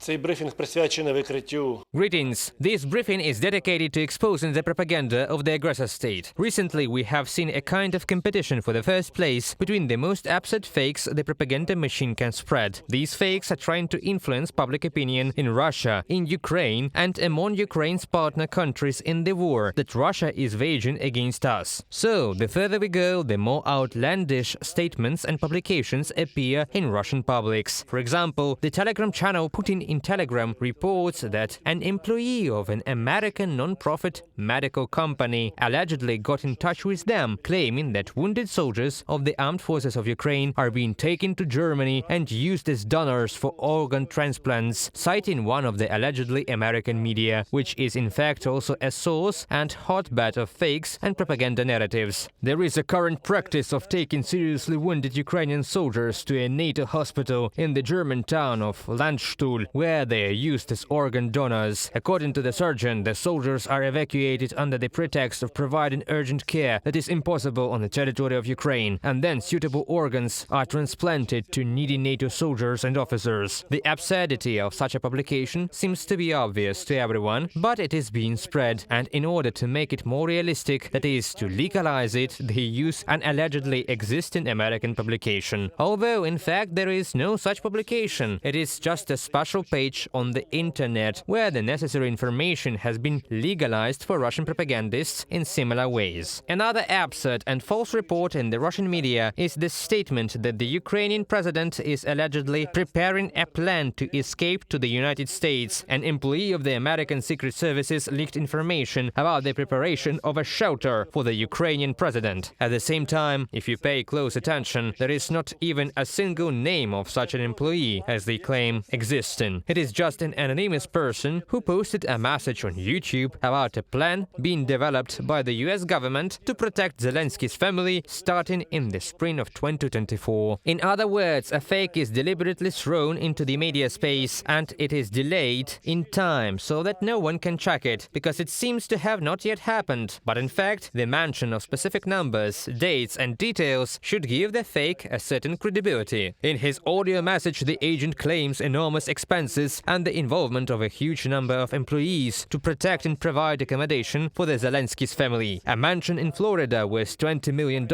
Цей брифінг присвячений викриттю. Greetings. This briefing is dedicated to exposing the propaganda of the aggressor state. Recently, we have seen a kind of competition for the first place between the most absurd fakes the propaganda machine can spread. These fakes are trying to influence public opinion in Russia, in Ukraine, and among Ukraine's partner countries in the war that Russia is waging against us. So, the further we go, the more outlandish statements and publications appear in Russian publics. For example, the Telegram channel Putin in Telegram reports that an employee of an American non-profit medical company allegedly got in touch with them, claiming that wounded soldiers of the armed forces of Ukraine are being taken to Germany and used as donors for organ transplants, citing one of the allegedly American media, which is in fact also a source and hotbed of fakes and propaganda narratives. There is a current practice of taking seriously wounded Ukrainian soldiers to a NATO hospital in the German town of Landstuhl, where they are used as organ donors. According to the surgeon, the soldiers are evacuated under the pretext of providing urgent care that is impossible on the territory of Ukraine, and then suitable organs are transplanted to needy NATO soldiers and officers. The absurdity of such a publication seems to be obvious to everyone, but it is being spread, and in order to make it more realistic, that is, to legalize it, they use an allegedly existing American publication. Although, in fact, there is no such publication. It is just a special page on the internet where the necessary information has been legalized for Russian propagandists in similar ways. Another absurd and false report in the Russian media is the statement that the Ukrainian president is allegedly preparing a plan to escape to the United States. An employee of the American Secret Services leaked information about the preparation of a shelter for the Ukrainian president. At the same time, if you pay close attention, there is not even a single name of such an employee, as they claim, existing. It is just an anonymous person who posted a message on YouTube about a plan being developed by the US government to protect Zelensky's family starting in the spring of 2024. In other words, a fake is deliberately thrown into the media space and it is delayed in time so that no one can check it, because it seems to have not yet happened. But in fact, the mention of specific numbers, dates and details should give the fake a certain credibility. In his audio message, the agent claims enormous expenses and the involvement of a huge number of employees to protect and provide accommodation for the Zelensky's family. A mansion in Florida worth $20 million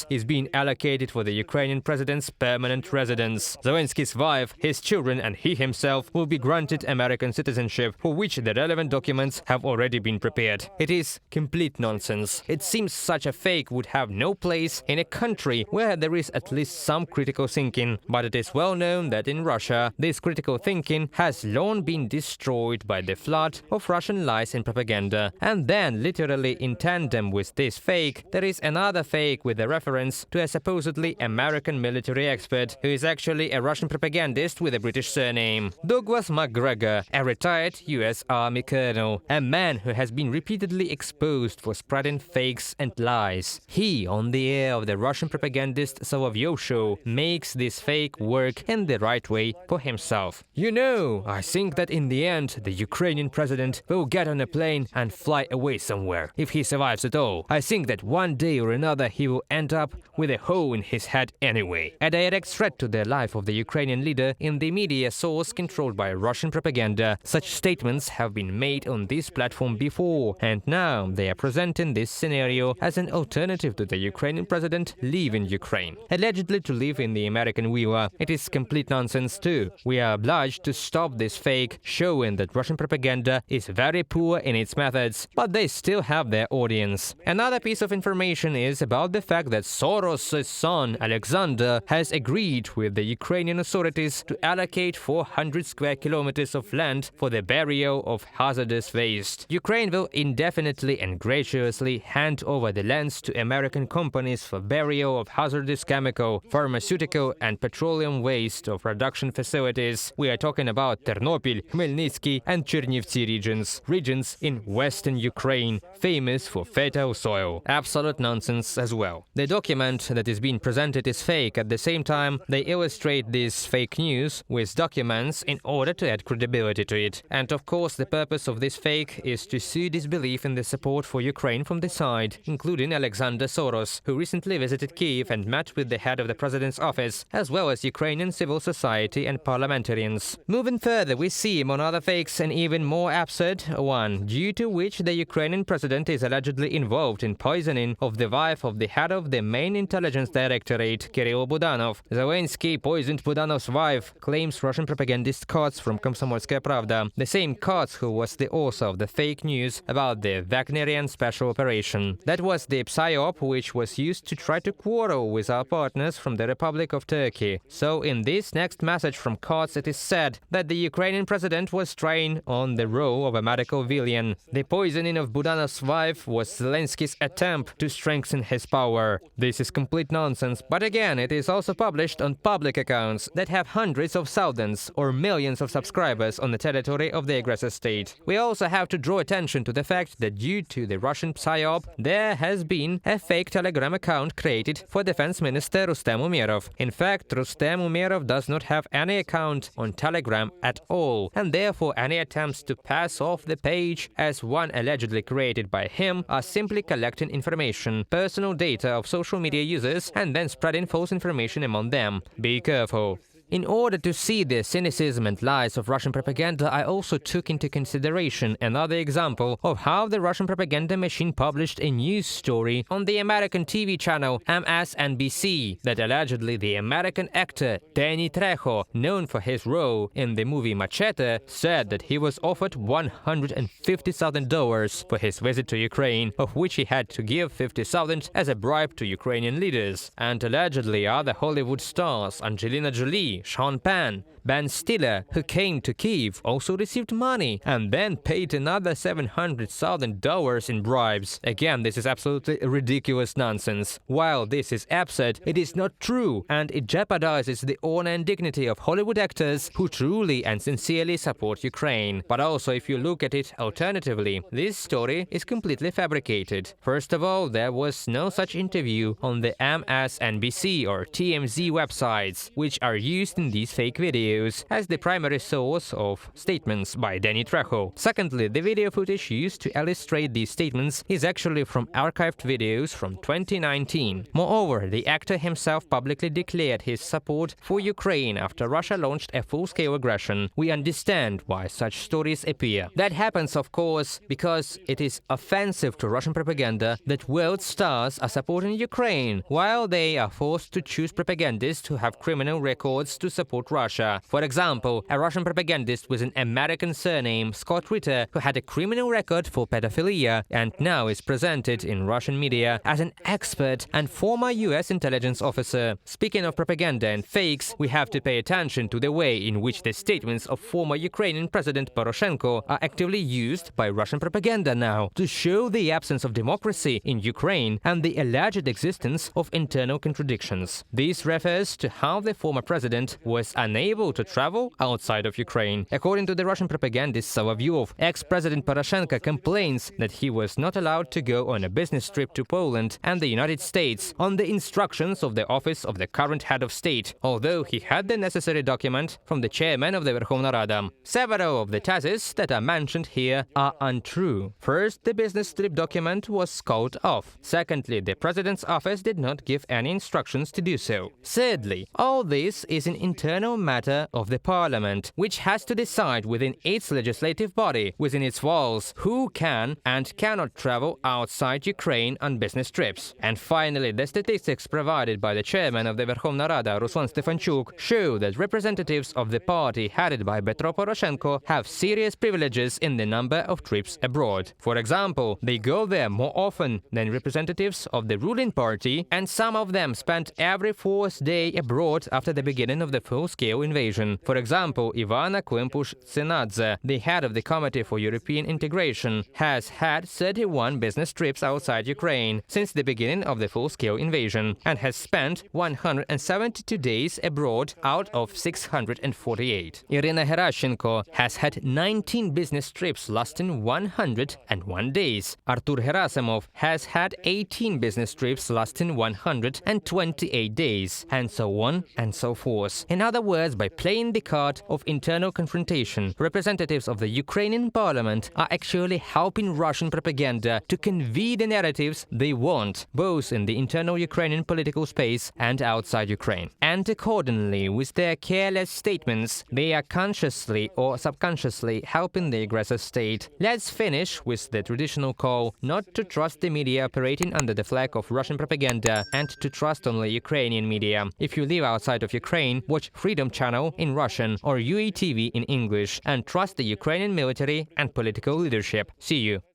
is being allocated for the Ukrainian president's permanent residence. Zelensky's wife, his children and he himself will be granted American citizenship, for which the relevant documents have already been prepared. It is complete nonsense. It seems such a fake would have no place in a country where there is at least some critical thinking, but it is well known that in Russia, this critical thinking has long been destroyed by the flood of Russian lies and propaganda. And then, literally in tandem with this fake, there is another fake with a reference to a supposedly American military expert who is actually a Russian propagandist with a British surname. Douglas McGregor, a retired US Army colonel, a man who has been repeatedly exposed for spreading fakes and lies. He, on the air of the Russian propagandist Solovyov show, makes this fake work in the right way for himself. You know, I think that in the end, the Ukrainian president will get on a plane and fly away somewhere, if he survives at all. I think that one day or another he will end up with a hole in his head anyway. A direct threat to the life of the Ukrainian leader in the media source controlled by Russian propaganda. Such statements have been made on this platform before, and now they are presenting this scenario as an alternative to the Ukrainian president leaving Ukraine, allegedly to live in the American villa. It is complete nonsense too. We are obliged to stop this fake, showing that Russian propaganda is very poor in its methods, but they still have their audience. Another piece of information is about the fact that Soros' son, Alexander, has agreed with the Ukrainian authorities to allocate 400 square kilometers of land for the burial of hazardous waste. Ukraine will indefinitely and graciously hand over the lands to American companies for burial of hazardous chemical, pharmaceutical and petroleum waste of production facilities. We are talking about Ternopil, Khmelnytsky and Chernivtsi regions in western Ukraine, famous for fertile soil. Absolute nonsense as well. The document that is being presented is fake. At the same time, they illustrate this fake news with documents in order to add credibility to it. And of course, the purpose of this fake is to sow disbelief in the support for Ukraine from the side, including Alexander Soros, who recently visited Kyiv and met with the head of the president's office, as well as Ukrainian civil society and parliamentarians. Moving further, we see among other fakes an even more absurd one, due to which the Ukrainian president is allegedly involved in poisoning of the wife of the head of the main intelligence directorate, Kirill Budanov. Zelensky poisoned Budanov's wife, claims Russian propagandist Kots from Komsomolskaya Pravda, the same Kots who was the author of the fake news about the Wagnerian special operation. That was the PSYOP which was used to try to quarrel with our partners from the Republic of Turkey. So in this next message from Kots, it is said that the Ukrainian president was trying on the role of a medical villain. The poisoning of Budanov's wife was Zelensky's attempt to strengthen his power. This is complete nonsense, but again, it is also published on public accounts that have hundreds of thousands or millions of subscribers on the territory of the aggressor state. We also have to draw attention to the fact that due to the Russian PSYOP, there has been a fake Telegram account created for Defense Minister Rustem Umerov. In fact, Rustem Umerov does not have any account on Telegram at all, and therefore any attempts to pass off the page as one allegedly created by him are simply collecting information, personal data of social media users, and then spreading false information among them. Be careful. In order to see the cynicism and lies of Russian propaganda, I also took into consideration another example of how the Russian propaganda machine published a news story on the American TV channel MSNBC that allegedly the American actor Danny Trejo, known for his role in the movie Machete, said that he was offered $150,000 for his visit to Ukraine, of which he had to give $50,000 as a bribe to Ukrainian leaders. And allegedly other Hollywood stars, Angelina Jolie, Sean Penn, Ben Stiller, who came to Kyiv, also received money and then paid another $700,000 in bribes. Again, this is absolutely ridiculous nonsense. While this is absurd, it is not true, and it jeopardizes the honor and dignity of Hollywood actors who truly and sincerely support Ukraine. But also, if you look at it alternatively, this story is completely fabricated. First of all, there was no such interview on the MSNBC or TMZ websites, which are used in these fake videos as the primary source of statements by Danny Trejo. Secondly, the video footage used to illustrate these statements is actually from archived videos from 2019. Moreover, the actor himself publicly declared his support for Ukraine after Russia launched a full-scale aggression. We understand why such stories appear. That happens, of course, because it is offensive to Russian propaganda that world stars are supporting Ukraine, while they are forced to choose propagandists who have criminal records to support Russia. For example, a Russian propagandist with an American surname, Scott Ritter, who had a criminal record for pedophilia and now is presented in Russian media as an expert and former US intelligence officer. Speaking of propaganda and fakes, we have to pay attention to the way in which the statements of former Ukrainian President Poroshenko are actively used by Russian propaganda now to show the absence of democracy in Ukraine and the alleged existence of internal contradictions. This refers to how the former president was unable to travel outside of Ukraine. According to the Russian propagandist Solovyov, ex-President Poroshenko complains that he was not allowed to go on a business trip to Poland and the United States on the instructions of the office of the current head of state, although he had the necessary document from the chairman of the Verkhovna Rada. Several of the theses that are mentioned here are untrue. First, the business trip document was called off. Secondly, the president's office did not give any instructions to do so. Thirdly, all this is an internal matter of the parliament, which has to decide within its legislative body, within its walls, who can and cannot travel outside Ukraine on business trips. And finally, the statistics provided by the chairman of the Verkhovna Rada, Ruslan Stefanchuk, show that representatives of the party headed by Petro Poroshenko have serious privileges in the number of trips abroad. For example, they go there more often than representatives of the ruling party, and some of them spent every fourth day abroad after the beginning of the full-scale invasion. For example, Ivana Klimpush-Tsenadze, the head of the Committee for European Integration, has had 31 business trips outside Ukraine since the beginning of the full-scale invasion and has spent 172 days abroad out of 648. Irina Gerashchenko has had 19 business trips lasting 101 days. Artur Gerasimov has had 18 business trips lasting 128 days, and so on and so forth. force. In other words, by playing the card of internal confrontation, representatives of the Ukrainian parliament are actually helping Russian propaganda to convey the narratives they want, both in the internal Ukrainian political space and outside Ukraine. And accordingly, with their careless statements, they are consciously or subconsciously helping the aggressor state. Let's finish with the traditional call not to trust the media operating under the flag of Russian propaganda and to trust only Ukrainian media. If you live outside of Ukraine, watch Freedom Channel in Russian or UATV in English and trust the Ukrainian military and political leadership. See you.